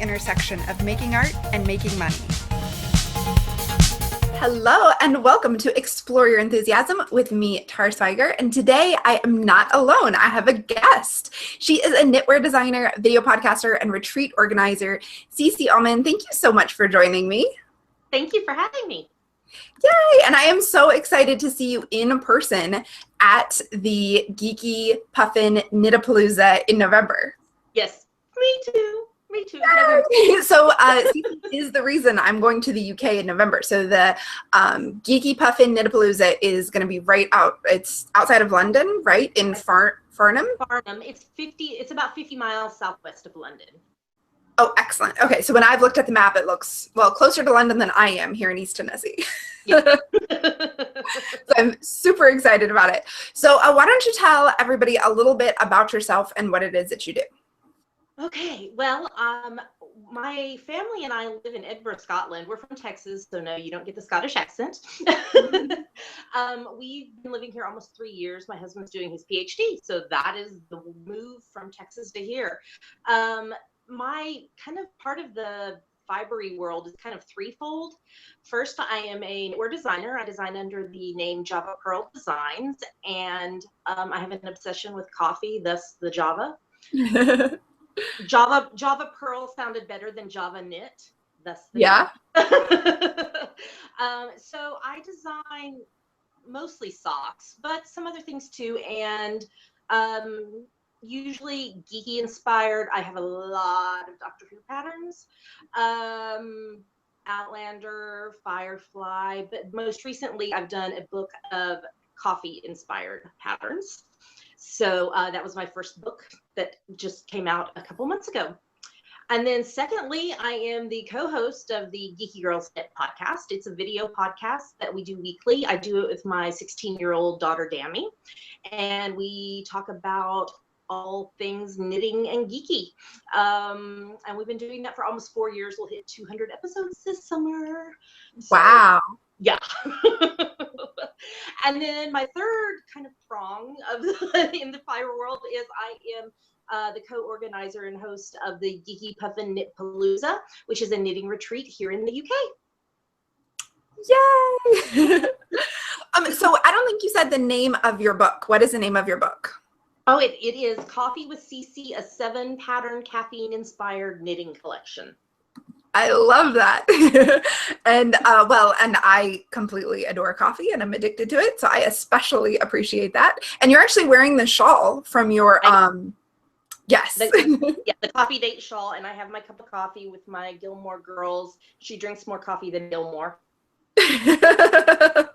intersection of making art and making money. Hello and welcome to Explore Your Enthusiasm with me, Swiger. And today I am not alone. I have a guest. She is a knitwear designer, video podcaster, and retreat organizer, Almon. Thank you so much for joining me. Thank you for having me. Yay! And I am so excited to see you in person at the Geeky Puffin Knitapalooza in November. Yes, me too. Me too. So Cece is the reason I'm going to the UK in November. So the Geeky Puffin Knitapalooza is going to be it's outside of London, right? In Farnham? Farnham. It's about 50 miles southwest of London. Oh, excellent. Okay, so when I've looked at the map, it looks, well, closer to London than I am here in East Tennessee. Yeah. So I'm super excited about it. So why don't you tell everybody a little bit about yourself and what it is that you do? Okay, well, my family and I live in Edinburgh, Scotland. We're from Texas, so no, you don't get the Scottish accent. We've been living here almost 3 years. My husband's doing his PhD, so that is the move from Texas to here. My kind of part of the fibery world is kind of threefold. First, I am a knitwear designer. I design under the name Java Pearl Designs, and I have an obsession with coffee, thus the Java. Java Pearl sounded better than Java Knit. Thus the yeah. So I design mostly socks, but some other things too, and usually geeky inspired. I have a lot of Doctor Who patterns, Outlander, Firefly, but most recently I've done a book of coffee inspired patterns. So that was my first book that just came out a couple months ago. And then secondly, I am the co-host of the Geeky Girls Knit podcast. It's a video podcast that we do weekly. I do it with my 16-year-old daughter, Dammy, and we talk about all things knitting and geeky. And we've been doing that for almost 4 years. We'll hit 200 episodes this summer. Wow. So, yeah. And then my third kind of prong of in the fire world is I am the co-organizer and host of the Geeky Puffin Knitapalooza, which is a knitting retreat here in the UK. Yay! So I don't think you said the name of your book. What is the name of your book? Oh, it is Coffee with Cece, a 7-pattern caffeine-inspired knitting collection. I love that. And and I completely adore coffee and I'm addicted to it. So I especially appreciate that. And you're actually wearing the shawl from your, yes. The coffee date shawl. And I have my cup of coffee with my Gilmore girls. She drinks more coffee than Gilmore. I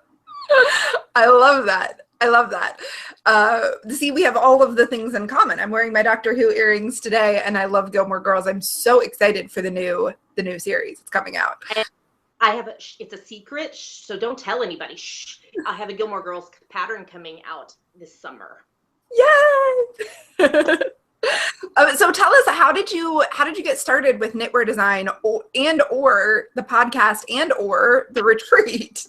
love that. I love that. See, we have all of the things in common. I'm wearing my Doctor Who earrings today, and I love Gilmore Girls. I'm so excited for the new series. It's coming out. And I have it's a secret, so don't tell anybody. Shh. I have a Gilmore Girls pattern coming out this summer. Yay! So tell us, how did you get started with knitwear design, or the podcast, and or the retreat?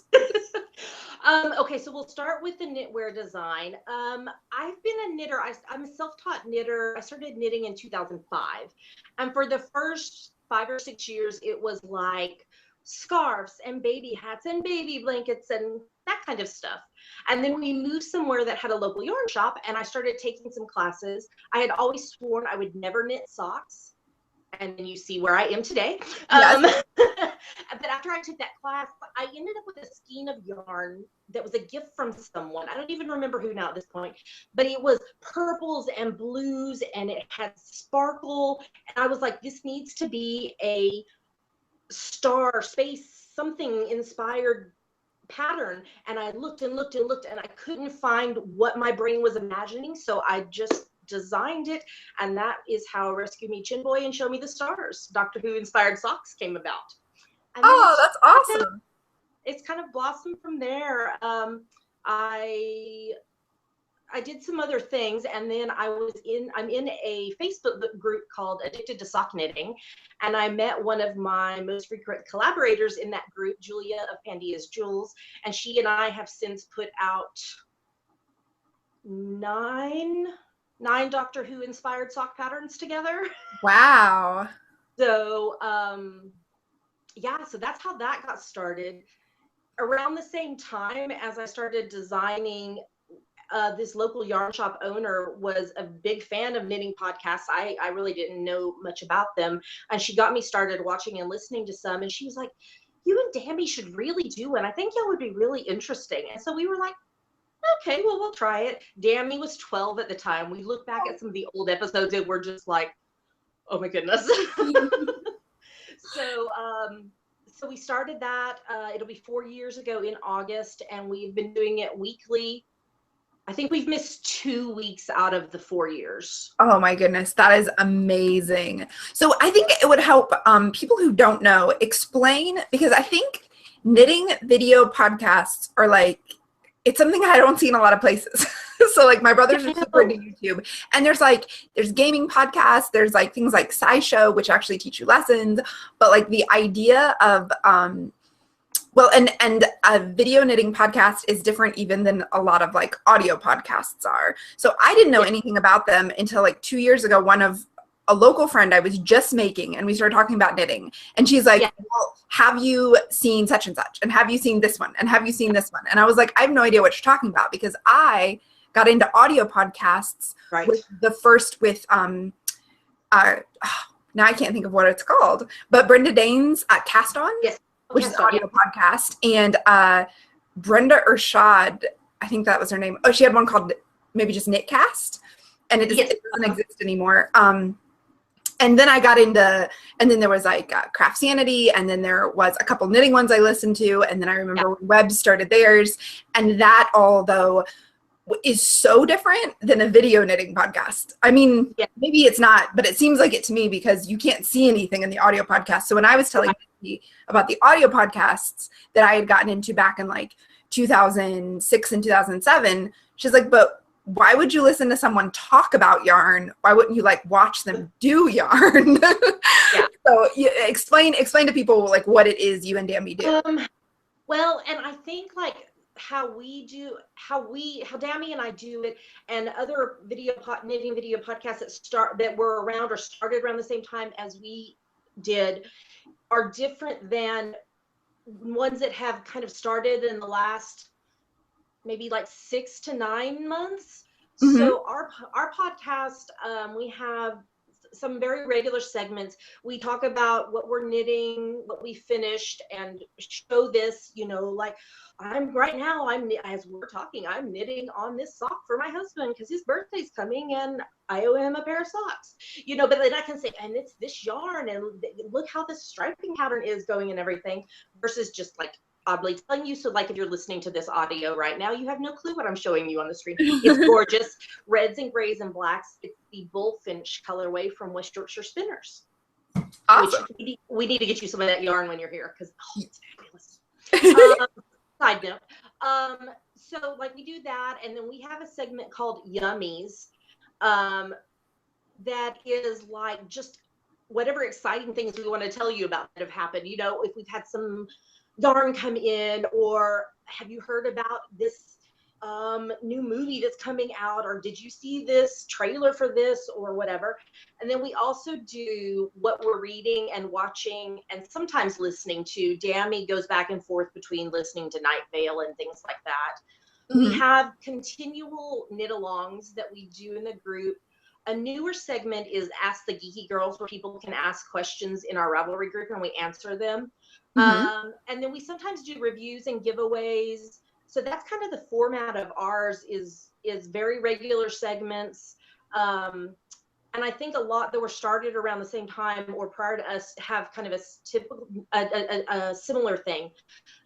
Okay, so we'll start with the knitwear design. I've been a knitter. I'm a self-taught knitter. I started knitting in 2005. And for the first 5 or 6 years, it was like scarves and baby hats and baby blankets and that kind of stuff. And then we moved somewhere that had a local yarn shop, and I started taking some classes. I had always sworn I would never knit socks. And then you see where I am today. Yes. But after I took that class, I ended up with a skein of yarn that was a gift from someone. I don't even remember who now at this point, but it was purples and blues and it had sparkle. And I was like, this needs to be a star space, something inspired pattern. And I looked and looked and looked and I couldn't find what my brain was imagining. So I just designed it, and that is how Rescue Me Chin Boy and Show Me the Stars, Doctor Who inspired socks came about. And that's awesome. It's kind of blossomed from there. I did some other things, and then I'm in a Facebook group called Addicted to Sock Knitting, and I met one of my most frequent collaborators in that group, Julia of Pandia's Jewels, and she and I have since put out 9 Doctor Who inspired sock patterns together. Wow. So, yeah, so that's how that got started. Around the same time as I started designing, this local yarn shop owner was a big fan of knitting podcasts. I really didn't know much about them. And she got me started watching and listening to some. And she was like, you and Dammy should really do it. I think y'all would be really interesting. And so we were like, okay, well, we'll try it. Dammy was 12 at the time. We look back at some of the old episodes and we're just like, oh my goodness. So, so we started that. It'll be 4 years ago in August, and we've been doing it weekly. I think we've missed 2 weeks out of the 4 years. Oh my goodness, that is amazing. So I think it would help people who don't know explain, because I think knitting video podcasts are like, it's something I don't see in a lot of places. So like my brothers are super into YouTube, and there's gaming podcasts, there's like things like SciShow, which actually teach you lessons, but like the idea of well, and a video knitting podcast is different even than a lot of like audio podcasts are. So I didn't know anything about them until like 2 years ago. A local friend I was just making, and we started talking about knitting, and she's like, well, have you seen such and such? And have you seen this one? And have you seen this one? And I was like, I have no idea what you're talking about, because I got into audio podcasts with the first with, now I can't think of what it's called, but Brenda Dane's Cast On, which is an audio podcast. And Brenda Urshad, I think that was her name. Oh, she had one called maybe just Knitcast, and it doesn't exist anymore. And then I got into, and then there was like Craft Sanity, and then there was a couple knitting ones I listened to, and then I remember when Web started theirs, and that, although is so different than a video knitting podcast. I mean, maybe it's not, but it seems like it to me, because you can't see anything in the audio podcast. So when I was telling Nikki about the audio podcasts that I had gotten into back in like 2006 and 2007, she's like, but why would you listen to someone talk about yarn? Why wouldn't you like watch them do yarn? So explain to people like what it is you and Dammy do. Well, and I think like how Dammy and I do it, and other knitting video podcasts that were around or started around the same time as we did are different than ones that have kind of started in the last maybe like 6 to 9 months. So our podcast, we have some very regular segments. We talk about what we're knitting, what we finished, and show this, like as we're talking, I'm knitting on this sock for my husband because his birthday's coming and I owe him a pair of socks, but then I can say, and it's this yarn, and look how this striping pattern is going and everything, versus just like oddly telling you. So like if you're listening to this audio right now, you have no clue what I'm showing you on the screen. It's gorgeous. Reds and grays and blacks. It's the Bullfinch colorway from West Yorkshire Spinners. Awesome. Which we need to get you some of that yarn when you're here, because it's fabulous. Side note. So like we do that, and then we have a segment called Yummies, that is like just whatever exciting things we want to tell you about that have happened. If we've had some yarn come in, or have you heard about this new movie that's coming out, or did you see this trailer for this, or whatever. And then we also do what we're reading and watching and sometimes listening to. Dammy goes back and forth between listening to Night Vale and things like that. We have continual knit-alongs that we do in the group. A newer segment is Ask the Geeky Girls, where people can ask questions in our Ravelry group and we answer them. And then we sometimes do reviews and giveaways. So that's kind of the format of ours, is very regular segments. And I think a lot that were started around the same time or prior to us have kind of a similar thing.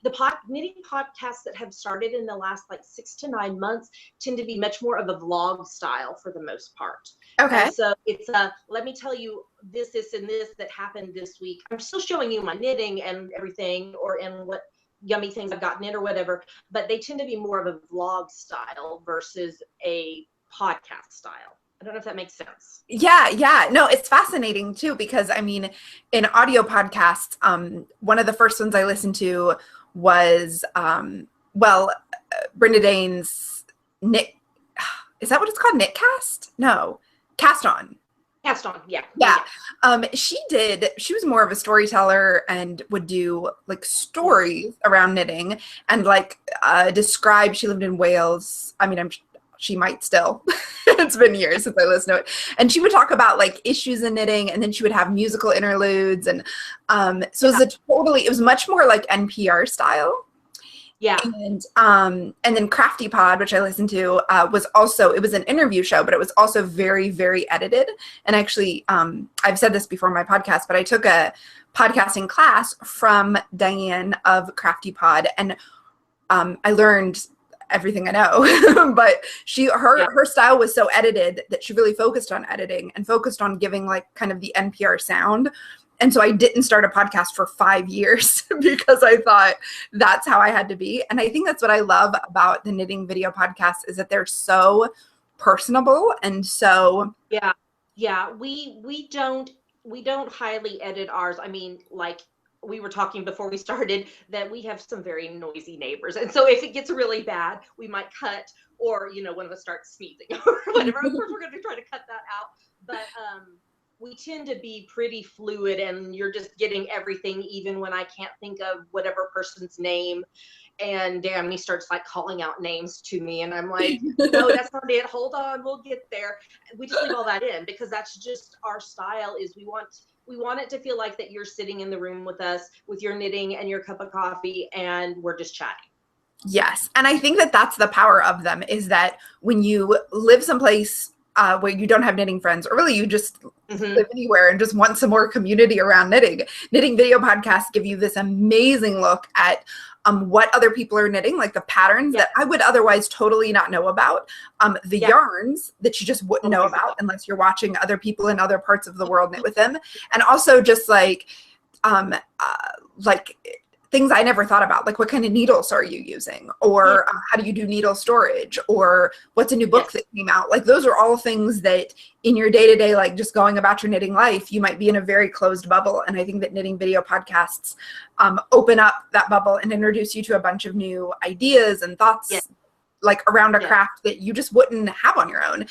The knitting podcasts that have started in the last like 6 to 9 months tend to be much more of a vlog style for the most part. Okay. And so it's let me tell you this, and this that happened this week. I'm still showing you my knitting and everything, or in what yummy things I've gotten in or whatever, but they tend to be more of a vlog style versus a podcast style. I don't know if that makes sense. Yeah. No, it's fascinating too, because I mean, in audio podcasts, one of the first ones I listened to was, Brenda Dane's Knit. Is that what it's called? Knitcast? No, Cast On. Passed on. Yeah. Yeah. She was more of a storyteller and would do like stories around knitting and like describe, she lived in Wales. I mean, she might still. It's been years since I listened to it. And she would talk about like issues in knitting, and then she would have musical interludes. And so it was much more like NPR style. Yeah. And then Crafty Pod, which I listened to, it was an interview show, but it was also very, very edited. And actually, I've said this before in my podcast, but I took a podcasting class from Diane of Crafty Pod, and I learned everything I know. But her style was so edited that she really focused on editing and focused on giving like kind of the NPR sound. And so I didn't start a podcast for 5 years because I thought that's how I had to be. And I think that's what I love about the knitting video podcasts, is that they're so personable and so. Yeah. We don't highly edit ours. I mean, like we were talking before we started that we have some very noisy neighbors. And so if it gets really bad, we might cut, or, one of us starts sneezing or whatever. Of course, we're going to try to cut that out. But, we tend to be pretty fluid, and you're just getting everything, even when I can't think of whatever person's name. And Dammy starts like calling out names to me, and I'm like, no, that's not it. Hold on, we'll get there. We just leave all that in because that's just our style. Is we want it to feel like that you're sitting in the room with us with your knitting and your cup of coffee, and we're just chatting. Yes, and I think that that's the power of them, is that when you live someplace where you don't have knitting friends, or really you just live anywhere and just want some more community around knitting video podcasts give you this amazing look at what other people are knitting, like the patterns that I would otherwise totally not know about, the yarns that you just wouldn't know about unless you're watching other people in other parts of the world knit with them, and also just like things I never thought about, like what kind of needles are you using, or how do you do needle storage, or what's a new book that came out. Like those are all things that in your day-to-day, like just going about your knitting life, you might be in a very closed bubble. And I think that knitting video podcasts open up that bubble and introduce you to a bunch of new ideas and thoughts like around a craft that you just wouldn't have on your own.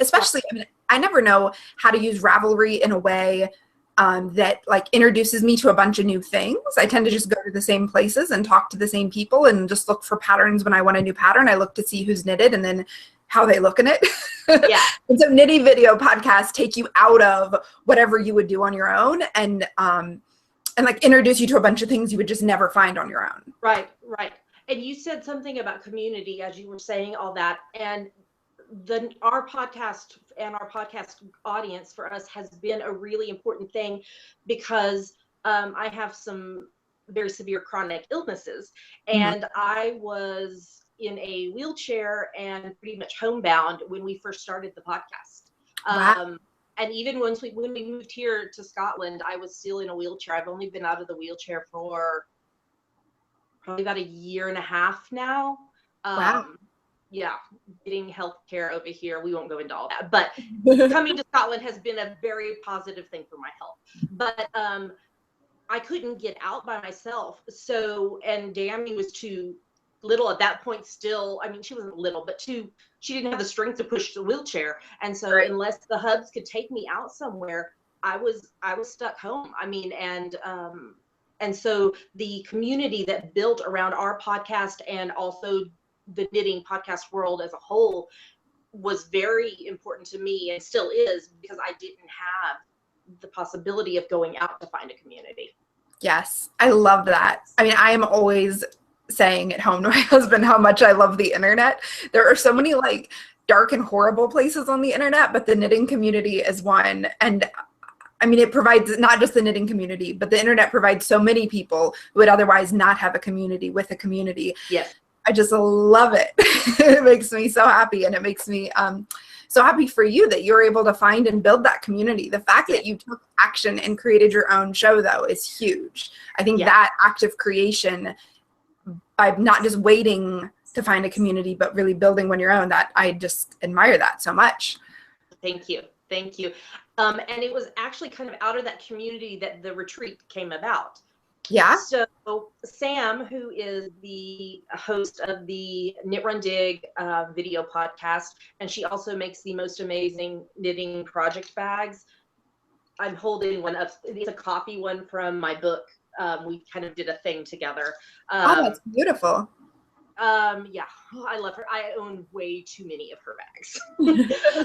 Especially, I mean, I never know how to use Ravelry in a way that like introduces me to a bunch of new things. I tend to just go to the same places and talk to the same people and just look for patterns. When I want a new pattern, I look to see who's knitted and then how they look in it. And so knitting video podcasts take you out of whatever you would do on your own and like introduce you to a bunch of things you would just never find on your own. Right. And you said something about community as you were saying all that, and our podcast and our podcast audience for us has been a really important thing because I have some very severe chronic illnesses, and I was in a wheelchair and pretty much homebound when we first started the podcast. And even when we moved here to Scotland, I was still in a wheelchair. I've only been out of the wheelchair for probably about 1.5 years now. Getting healthcare over here. We won't go into all that, but coming to Scotland has been a very positive thing for my health. But I couldn't get out by myself. So, and Dammy was too little at that point still. I mean, she wasn't little, but she didn't have the strength to push the wheelchair. And so unless the hubs could take me out somewhere, I was stuck home. I mean, and so the community that built around our podcast and also the knitting podcast world as a whole was very important to me, and still is, because I didn't have the possibility of going out to find a community. Yes, I love that. I mean, I am always saying at home to my husband how much I love the internet. There are so many like dark and horrible places on the internet, but the knitting community is one. And I mean, it provides not just the knitting community, but the internet provides so many people who would otherwise not have a community with a community. Yes. I just love it. It makes me so happy, and it makes me so happy for you that you're able to find and build that community. The fact that you took action and created your own show, though, is huge. I think that active creation, by not just waiting to find a community, but really building one your own, that I just admire that so much. Thank you. And it was actually kind of out of that community that the retreat came about. Yeah. So Sam, who is the host of the Knit Run Dig video podcast, and she also makes the most amazing knitting project bags. I'm holding one up. It's a copy one from my book. We kind of did a thing together. Oh, that's beautiful. Yeah, I love her. I own way too many of her bags.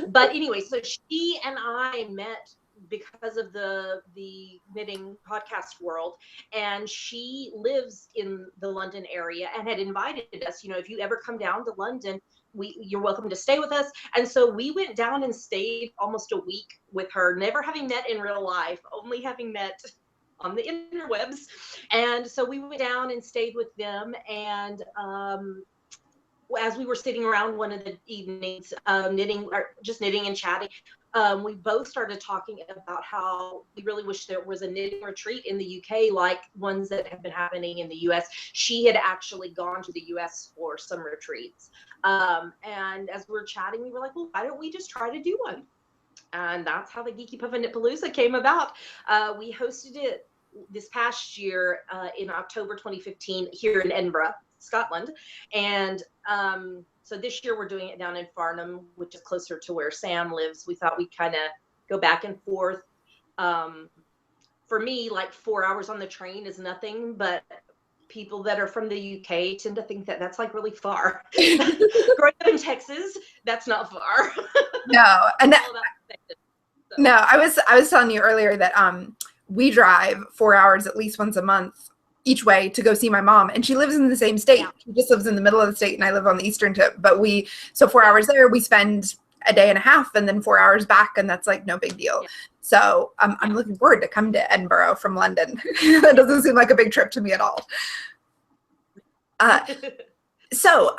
But anyway, so she and I met because of the knitting podcast world, and she lives in the London area and had invited us, if you ever come down to London, you're welcome to stay with us. And so we went down and stayed almost a week with her, never having met in real life, only having met on the interwebs. And so we went down and stayed with them. And as we were sitting around one of the evenings, knitting and chatting, we both started talking about how we really wish there was a knitting retreat in the UK, like ones that have been happening in the US. She had actually gone to the US for some retreats. And as we were chatting, we were like, well, why don't we just try to do one? And that's how the Geeky Puff and Knitpalooza came about. We hosted it this past year in October 2015 here in Edinburgh, Scotland. And so this year we're doing it down in Farnham, which is closer to where Sam lives. We thought we'd kind of go back and forth. For me, like 4 hours on the train is nothing, but people that are from the UK tend to think that that's like really far. Growing up in Texas, that's not far. No, and no, I was telling you earlier that we drive 4 hours at least once a month each way to go see my mom, and she lives in the same state. Yeah. She just lives in the middle of the state, and I live on the eastern tip. But so 4 hours there, we spend a day and a half, and then 4 hours back, and that's like no big deal. Yeah. So I'm looking forward to come to Edinburgh from London. That doesn't seem like a big trip to me at all. So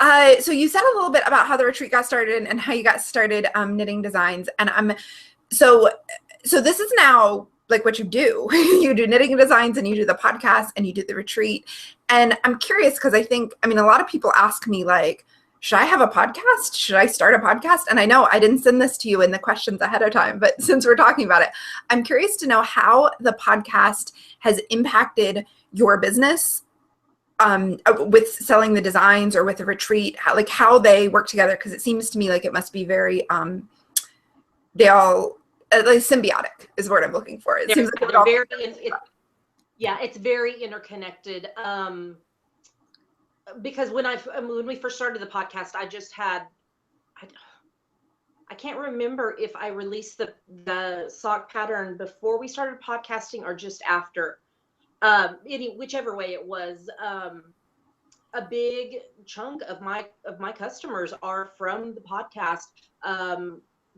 you said a little bit about how the retreat got started and how you got started knitting designs, and so this is now like what you do. You do knitting designs, and you do the podcast, and you do the retreat. And I'm curious because a lot of people ask me, like, should I have a podcast? Should I start a podcast? And I know I didn't send this to you in the questions ahead of time, but since we're talking about it, I'm curious to know how the podcast has impacted your business with selling the designs or with the retreat, how they work together. Because it seems to me like it must be very, they all, like symbiotic is the word I'm looking for. It seems like it's very interconnected. Because when we first started the podcast, I can't remember if I released the sock pattern before we started podcasting or just after. Whichever way it was, a big chunk of my customers are from the podcast.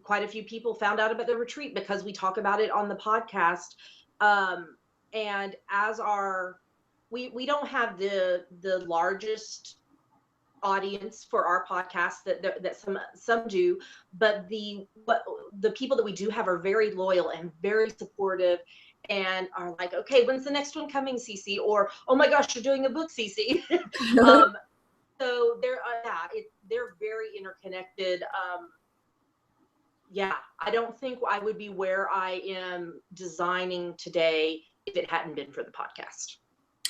Quite a few people found out about the retreat because we talk about it on the podcast. And as we don't have the largest audience for our podcast that some do, but the people that we do have are very loyal and very supportive, and are like, okay, when's the next one coming, Cece? Or, oh my gosh, you're doing a book, Cece. So they're very interconnected. I don't think I would be where I am designing today if it hadn't been for the podcast.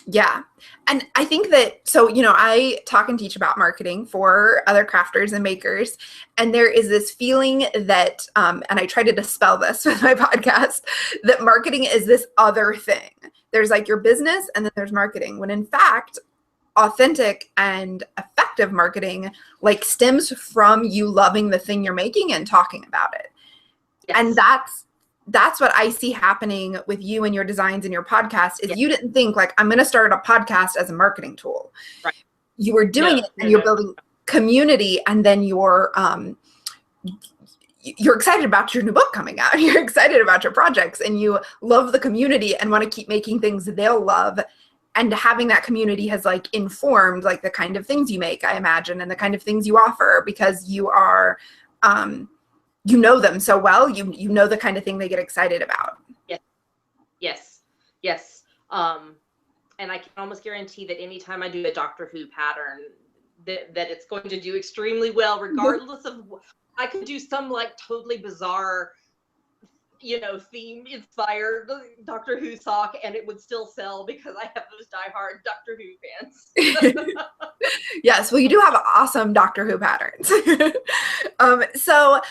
Yeah. And I think that, so, I talk and teach about marketing for other crafters and makers. And there is this feeling that, and I try to dispel this with my podcast, that marketing is this other thing. There's like your business, and then there's marketing, when in fact, authentic and effective marketing stems from you loving the thing you're making and talking about it. Yes. And that's what I see happening with you and your designs and your podcast is you didn't think I'm going to start a podcast as a marketing tool. Right. You were doing it and you're building community, and then you're excited about your new book coming out. You're excited about your projects, and you love the community and want to keep making things they'll love. And having that community has informed the kind of things you make, I imagine, and the kind of things you offer, because you are, you know them so well. You know the kind of thing they get excited about. Yes. And I can almost guarantee that anytime I do a Doctor Who pattern, that it's going to do extremely well, regardless of. I could do some totally bizarre, theme inspired Doctor Who sock, and it would still sell because I have those diehard Doctor Who fans. Yes, well, you do have awesome Doctor Who patterns. So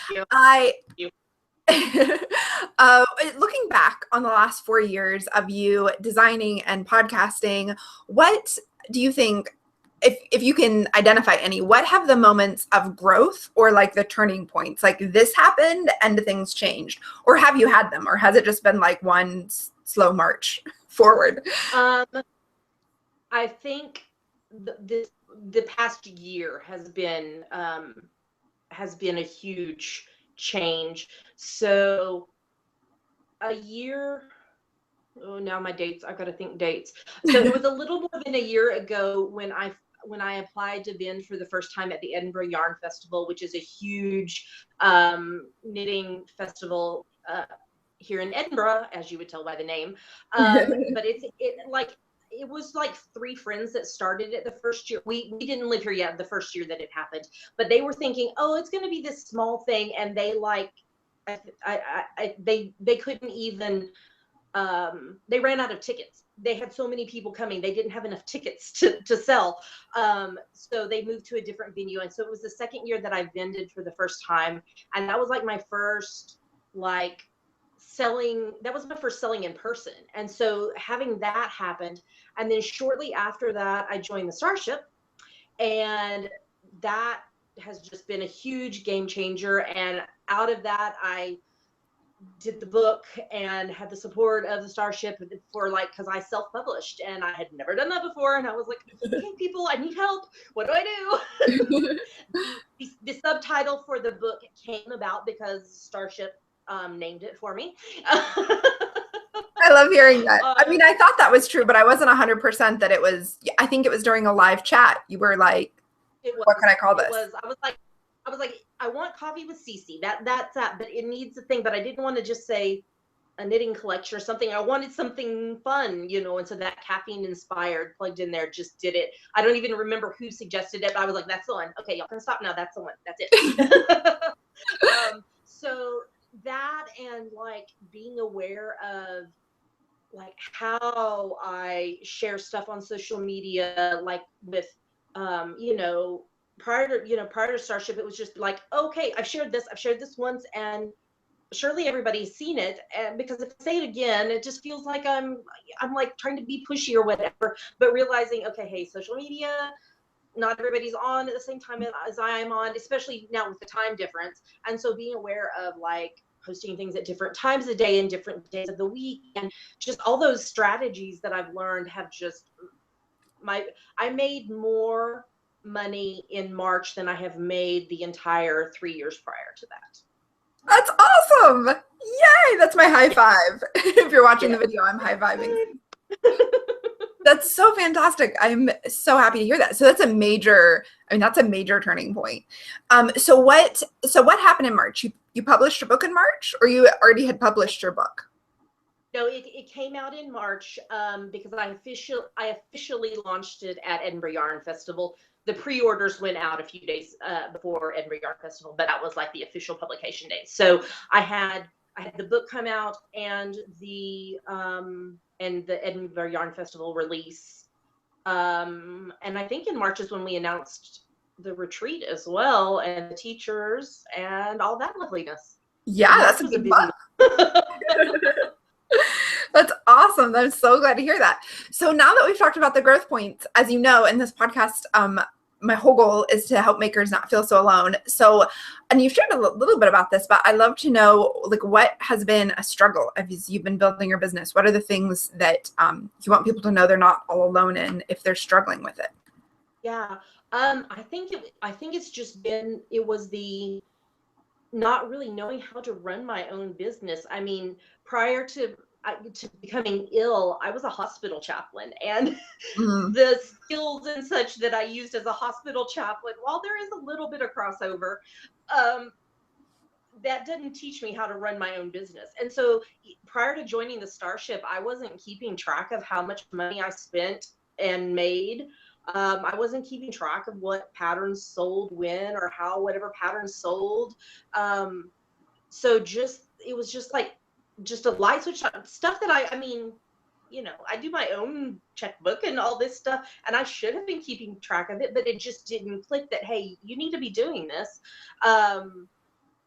Looking back on the last 4 years of you designing and podcasting, what do you think, if you can identify any, what have the moments of growth or like the turning points, like this happened and things changed, or have you had them, or has it just been like one slow march forward? I think the past year has been a huge change. So a year, oh, now my dates, I've got to think dates. So it was a little more than a year ago when I applied to vend for the first time at the Edinburgh Yarn Festival, which is a huge knitting festival here in Edinburgh, as you would tell by the name. But it was like three friends that started it the first year. We didn't live here yet the first year that it happened, but they were thinking, oh, it's going to be this small thing, and they they couldn't even. They ran out of tickets. They had so many people coming. They didn't have enough tickets to sell. So they moved to a different venue. And so it was the second year that I vended for the first time. And that was like my first selling. That was my first selling in person. And so having that happened. And then shortly after that, I joined the Starship. And that has just been a huge game changer. And out of that, I did the book and had the support of the Starship for because I self-published and I had never done that before, and I was like, okay, people, I need help, what do I do? the subtitle for the book came about because Starship named it for me. I love hearing that. I mean, I thought that was true, but I wasn't 100% that it was. I think it was during a live chat. You were like, what can I call this? I was like, I want Coffee with Cece. That's that, but it needs a thing. But I didn't want to just say a knitting collection or something. I wanted something fun, and so that caffeine inspired plugged in there just did it. I don't even remember who suggested it, but I was like, that's the one. Okay, y'all can stop now. That's the one. That's it. So that, and being aware of how I share stuff on social media, with prior to Starship, it was just okay, I've shared this once, and surely everybody's seen it. And because if I say it again, it just feels like I'm trying to be pushy or whatever, but realizing, okay, hey, social media, not everybody's on at the same time as I am on, especially now with the time difference. And so being aware of posting things at different times of the day and different days of the week, and just all those strategies that I've learned have just I made more money in March than I have made the entire 3 years prior to that. That's awesome. Yay. That's my high five. If you're watching the video, I'm high fiving. That's so fantastic. I'm so happy to hear that. So that's a major turning point. So what happened in March? You published a book in March, or you already had published your book? No, it came out in March because I officially launched it at Edinburgh Yarn Festival. The pre-orders went out a few days before Edinburgh Yarn Festival, but that was the official publication date. So I had the book come out and the Edinburgh Yarn Festival release. And I think in March is when we announced the retreat as well, and the teachers and all that loveliness. Yeah, that's a big month. That's awesome. I'm so glad to hear that. So now that we've talked about the growth points, as you know, in this podcast, my whole goal is to help makers not feel so alone. So, and you've shared a little bit about this, but I'd love to know, what has been a struggle as you've been building your business? What are the things that you want people to know they're not all alone in if they're struggling with it? Yeah, I think it's just been, it was the not really knowing how to run my own business. I mean, prior to becoming ill, I was a hospital chaplain, and the skills and such that I used as a hospital chaplain, while there is a little bit of crossover, that didn't teach me how to run my own business. And so prior to joining the Starship, I wasn't keeping track of how much money I spent and made. I wasn't keeping track of what patterns sold when, or how whatever patterns sold. So it was just a light switch stuff that I mean, I do my own checkbook and all this stuff, and I should have been keeping track of it, but it just didn't click that, hey, you need to be doing this.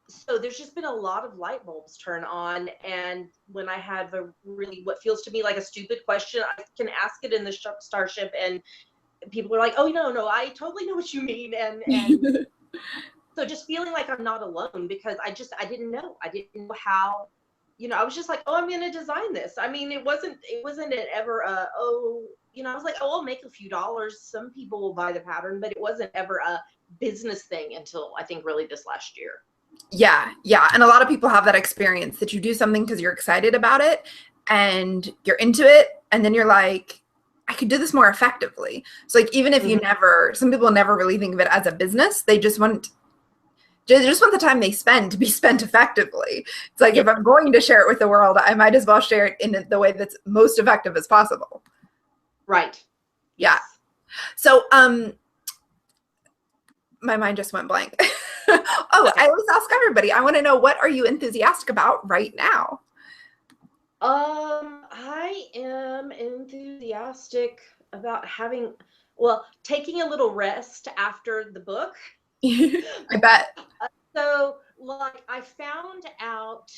so there's just been a lot of light bulbs turn on. And when I have a really, what feels to me like a stupid question, I can ask it in the Starship, and people are like, oh, no, I totally know what you mean. And so just feeling like I'm not alone, because I didn't know how, I was just like, oh, I'm going to design this. I mean, it wasn't ever I was like, oh, I'll make a few dollars. Some people will buy the pattern, but it wasn't ever a business thing until I think really this last year. Yeah. Yeah. And a lot of people have that experience that you do something because you're excited about it and you're into it. And then you're like, I could do this more effectively. So like, even if you some people never really think of it as a business, they just want the time they spend to be spent effectively. It's like, if I'm going to share it with the world, I might as well share it in the way that's most effective as possible. Right. Yeah. So, my mind just went blank. Oh, I always ask everybody, I want to know, what are you enthusiastic about right now? I am enthusiastic about taking a little rest after the book. I bet. So, like, I found out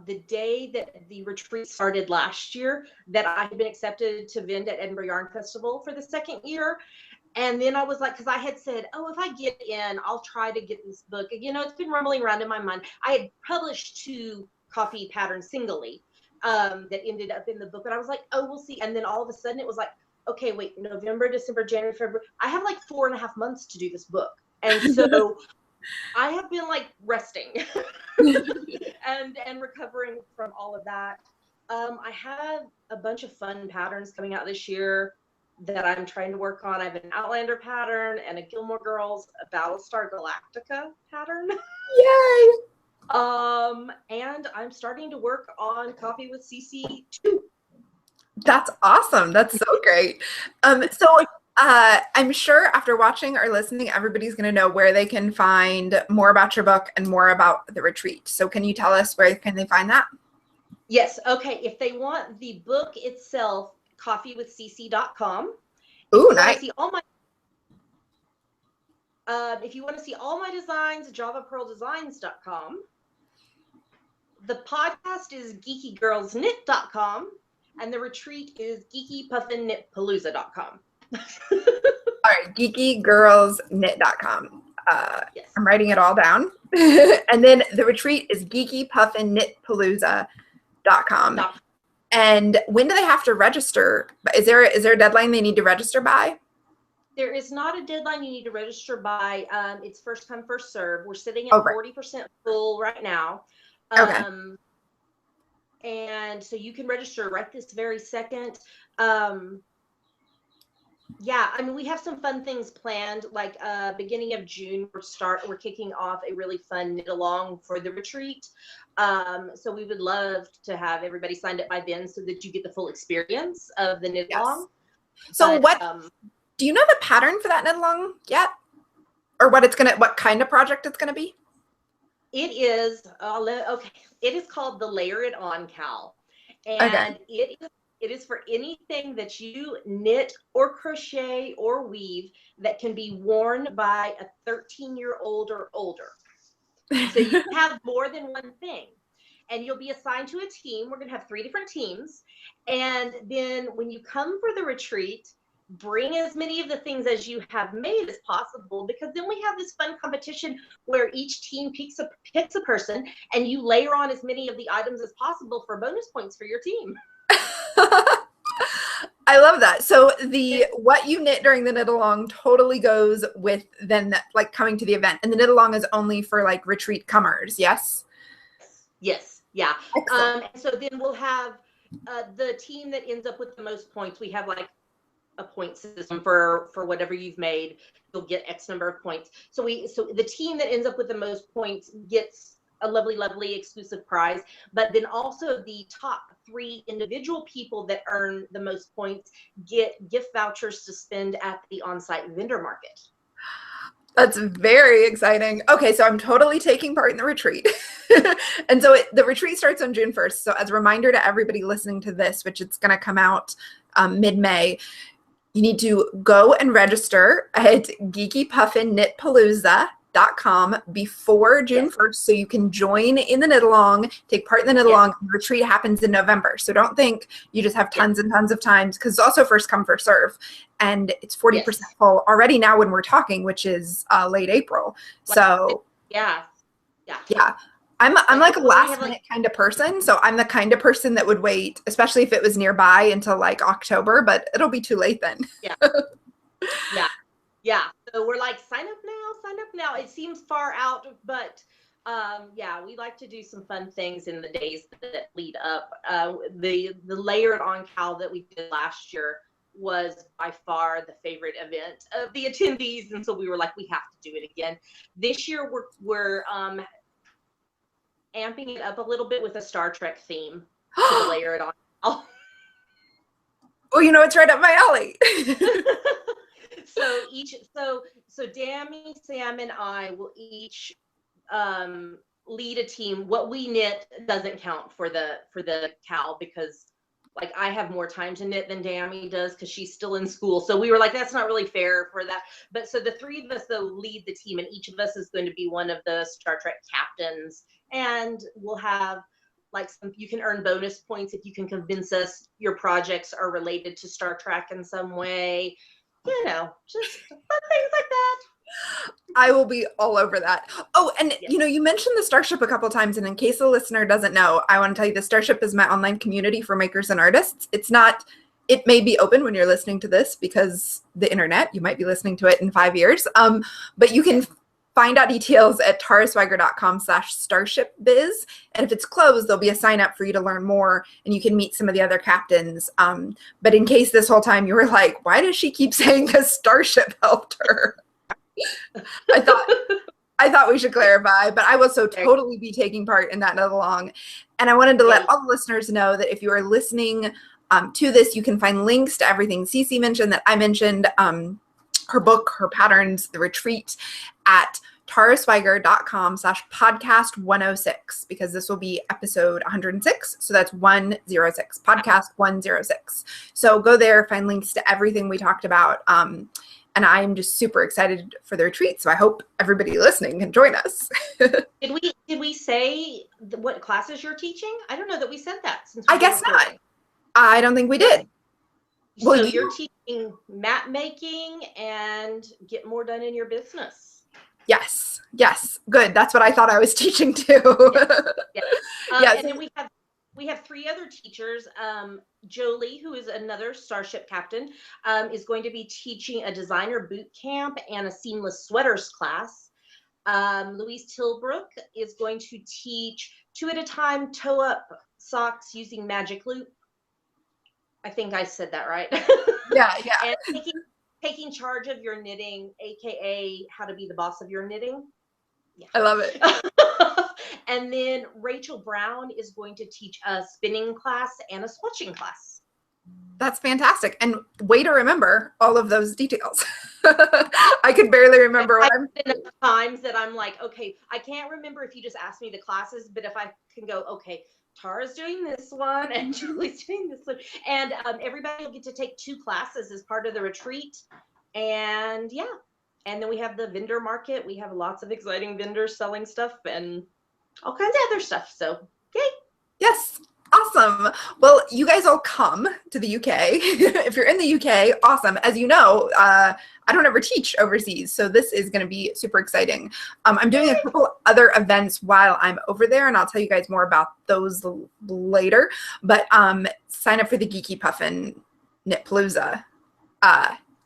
the day that the retreat started last year that I had been accepted to vend at Edinburgh Yarn Festival for the second year. And then I was like, because I had said, oh, if I get in, I'll try to get this book. It's been rumbling around in my mind. I had published 2 coffee patterns singly that ended up in the book. And I was like, oh, we'll see. And then all of a sudden it was like, okay, wait, November, December, January, February. I have like 4.5 months to do this book. And so I have been like resting and recovering from all of that. I have a bunch of fun patterns coming out this year that I'm trying to work on. I have an Outlander pattern and a Gilmore Girls, a Battlestar Galactica pattern. Yay! And I'm starting to work on Coffee with CC 2. That's awesome. That's so great. So I'm sure after watching or listening, everybody's going to know where they can find more about your book and more about the retreat. So can you tell us where can they find that? Yes. Okay. If they want the book itself, coffeewithcc.com. Ooh, nice. If you want to see all my designs, javapearldesigns.com. The podcast is geekygirlsknit.com, and the retreat is geekypuffinknitpalooza.com. All right, geekygirlsknit.com. Yes. I'm writing it all down. And then the retreat is geekypuffinknitpalooza.com. And when do they have to register? Is there a deadline they need to register by? There is not a deadline you need to register by. It's first come, first serve. We're sitting at 40% full right now. Okay. And so you can register right this very second. Yeah, I mean, we have some fun things planned, like beginning of June, we're kicking off a really fun knit along for the retreat. So we would love to have everybody signed up by then so that you get the full experience of the knit along. So do you know the pattern for that knit along yet? Or what kind of project it's gonna be? It is, it is called the Layer It On Cal. And it is for anything that you knit or crochet or weave that can be worn by a 13-year-old or older. So you have more than one thing. And you'll be assigned to a team. We're going to have 3 different teams. And then when you come for the retreat, bring as many of the things as you have made as possible, because then we have this fun competition where each team picks a person and you layer on as many of the items as possible for bonus points for your team. I love that. So what you knit during the knit along totally goes with then like coming to the event, and the knit along is only for like retreat comers. Yes. Yes. Yeah. So then we'll have the team that ends up with the most points. We have like a point system for whatever you've made. You'll get X number of points. So the team that ends up with the most points gets a lovely exclusive prize, but then also the top 3 individual people that earn the most points get gift vouchers to spend at the on-site vendor market. That's very exciting. Okay, so I'm totally taking part in the retreat. And so the retreat starts on June 1st. So as a reminder to everybody listening to this, which it's going to come out mid-May, you need to go and register at Geeky Puffin Knit Palooza knitwear.com before June 1st so you can join in the knit along, take part in the knit along. The retreat happens in November. So don't think you just have tons and tons of times, because it's also first come, first serve. And it's 40% full already now when we're talking, which is late April. So yeah. I'm like a last minute kind of person. So I'm the kind of person that would wait, especially if it was nearby, until like October, but it'll be too late then. Yeah. So we're like, sign up now. It seems far out, but we like to do some fun things in the days that lead up. The layered on cowl that we did last year was by far the favorite event of the attendees, and so we were like, we have to do it again. This year we're amping it up a little bit with a Star Trek theme to layer it on. Oh, it's right up my alley. So Dammy, Sam, and I will each lead a team. What we knit doesn't count for the cowl, because like I have more time to knit than Dammy does because she's still in school. So we were like, that's not really fair for that. But so the three of us though lead the team, and each of us is going to be one of the Star Trek captains, and we'll have like you can earn bonus points if you can convince us your projects are related to Star Trek in some way. Just fun things like that. I will be all over that. Oh, and you mentioned the Starship a couple times, and in case the listener doesn't know, I want to tell you the Starship is my online community for makers and artists. It may be open when you're listening to this because the internet, you might be listening to it in 5 years. But you can find out details at taraswiger.com/starshipbiz. And if it's closed, there'll be a sign up for you to learn more, and you can meet some of the other captains. But in case this whole time you were like, why does she keep saying the Starship helped her? I thought we should clarify, but I will so totally be taking part in that knit along. And I wanted to let all the listeners know that if you are listening to this, you can find links to everything Cece mentioned, that I mentioned, her book, her patterns, the retreat, at taraswiger.com/podcast106, because this will be episode 106. So that's 106, podcast 106. So go there, find links to everything we talked about. And I'm just super excited for the retreat. So I hope everybody listening can join us. Did we say what classes you're teaching? I don't know that we said that. I guess not. I don't think we did. So you're teaching mat making and get more done in your business. Yes. Good. That's what I thought I was teaching too. And then we have three other teachers. Jolie, who is another Starship captain, is going to be teaching a designer boot camp and a seamless sweaters class. Louise Tilbrook is going to teach 2 at a time toe up socks using magic loop. I think I said that right. Yeah. And taking charge of your knitting, aka how to be the boss of your knitting. Yeah. I love it. And then Rachel Brown is going to teach a spinning class and a swatching class. That's fantastic. And way to remember all of those details. I could barely remember what times that I'm like, okay, I can't remember if you just asked me the classes, but if I can go, okay, Tara's doing this one and Julie's doing this one. And everybody will get to take 2 classes as part of the retreat. And and then we have the vendor market. We have lots of exciting vendors selling stuff and all kinds of other stuff. So, yay. Yes. Awesome. Well, you guys all come to the UK. If you're in the UK, awesome. As you know, I don't ever teach overseas, so this is going to be super exciting. I'm doing a couple other events while I'm over there, and I'll tell you guys more about those later. But sign up for the Geeky Puffin Knitpalooza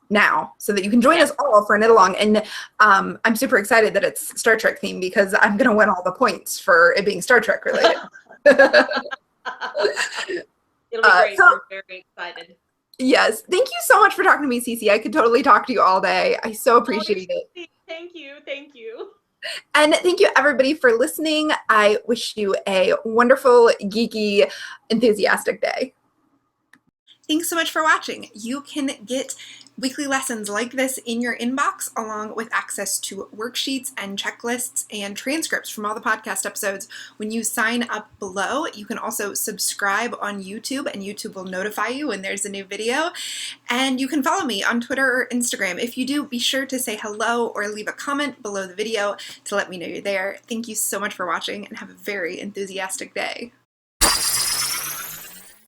now, so that you can join us all for a knit along. And I'm super excited that it's Star Trek themed, because I'm going to win all the points for it being Star Trek related. It'll be great. I'm very excited. Yes. Thank you so much for talking to me, Cece. I could totally talk to you all day. I so appreciate it. Thank you. And thank you, everybody, for listening. I wish you a wonderful, geeky, enthusiastic day. Thanks so much for watching. You can get weekly lessons like this in your inbox, along with access to worksheets and checklists and transcripts from all the podcast episodes when you sign up below. You can also subscribe on YouTube, and YouTube will notify you when there's a new video. And you can follow me on Twitter or Instagram. If you do, be sure to say hello or leave a comment below the video to let me know you're there. Thank you so much for watching, and have a very enthusiastic day.